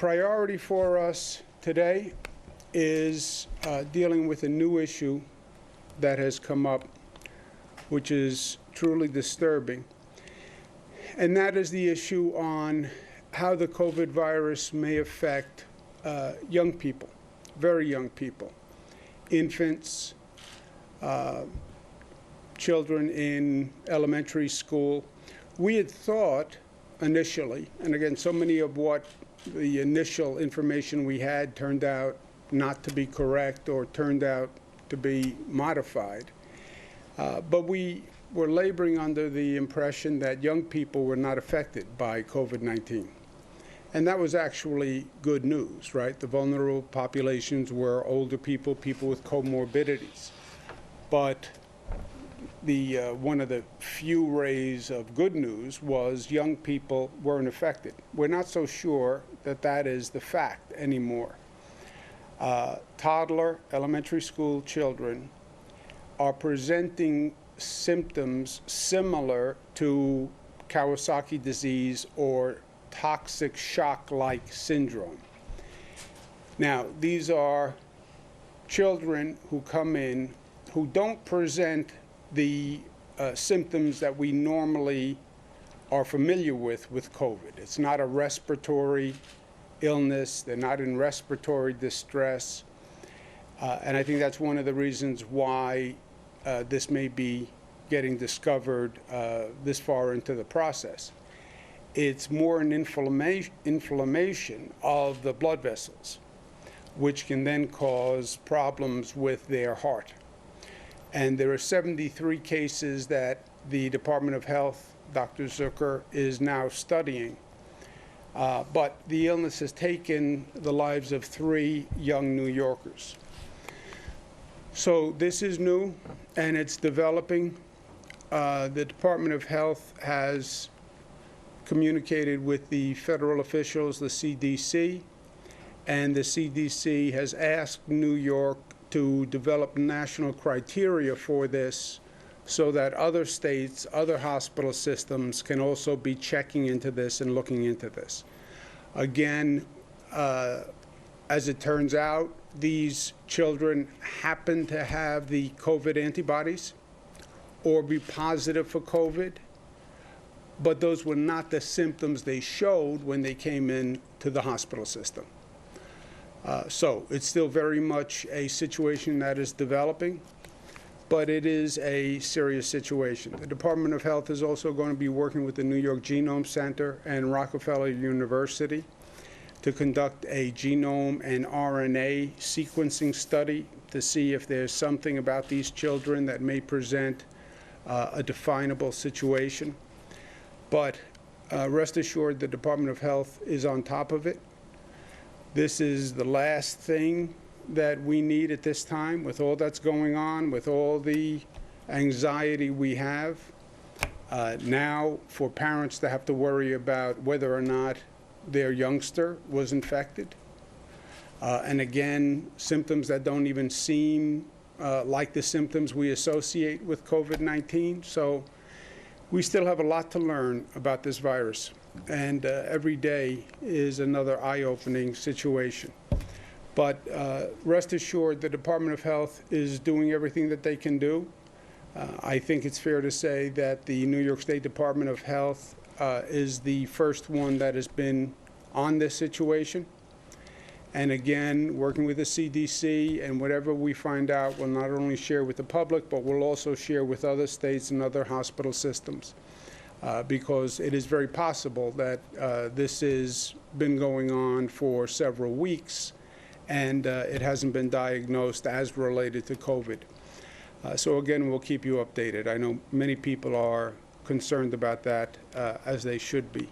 priority for us today is dealing with a new issue that has come up, which is truly disturbing. And that is the issue on how the COVID virus may affect young people, very young people, infants, children in elementary school. We had thought initially, and again, so many of what the initial information we had turned out not to be correct or turned out to be modified. But we were laboring under the impression that young people were not affected by COVID-19. And that was actually good news, right? The vulnerable populations were older people, people with comorbidities. But one of the few rays of good news was young people weren't affected. We're not so sure that that is the fact anymore. Toddler, elementary school children are presenting symptoms similar to Kawasaki disease or toxic shock-like syndrome. Now, these are children who come in who don't present the symptoms that we normally are familiar with COVID. It's not a respiratory illness. They're not in respiratory distress. And I think that's one of the reasons why this may be getting discovered this far into the process. It's more an inflammation of the blood vessels, which can then cause problems with their heart. And there are 73 cases that the Department of Health, Dr. Zucker, is now studying. But the illness has taken the lives of 3 young New Yorkers. So this is new, and it's developing. The Department of Health has communicated with the federal officials, the CDC, and the CDC has asked New York to develop national criteria for this so that other states, other hospital systems can also be checking into this and looking into this. Again, as it turns out, these children happen to have the COVID antibodies or be positive for COVID, but those were not the symptoms they showed when they came in to the hospital system. So it's still very much a situation that is developing, but it is a serious situation. The Department of Health is also going to be working with the New York Genome Center and Rockefeller University to conduct a genome and RNA sequencing study to see if there's something about these children that may present a definable situation. But rest assured, the Department of Health is on top of it. This is the last thing that we need at this time with all that's going on, with all the anxiety we have. Now, for parents to have to worry about whether or not their youngster was infected. And again, symptoms that don't even seem like the symptoms we associate with COVID-19. So we still have a lot to learn about this virus. And every day is another eye-opening situation. But rest assured, the Department of Health is doing everything that they can do. I think it's fair to say that the New York State Department of Health is the first one that has been on this situation. And again, working with the CDC, and whatever we find out, we'll not only share with the public, but we'll also share with other states and other hospital systems. Because it is very possible that this has been going on for several weeks, and it hasn't been diagnosed as related to COVID. So again, we'll keep you updated. I know many people are concerned about that, as they should be.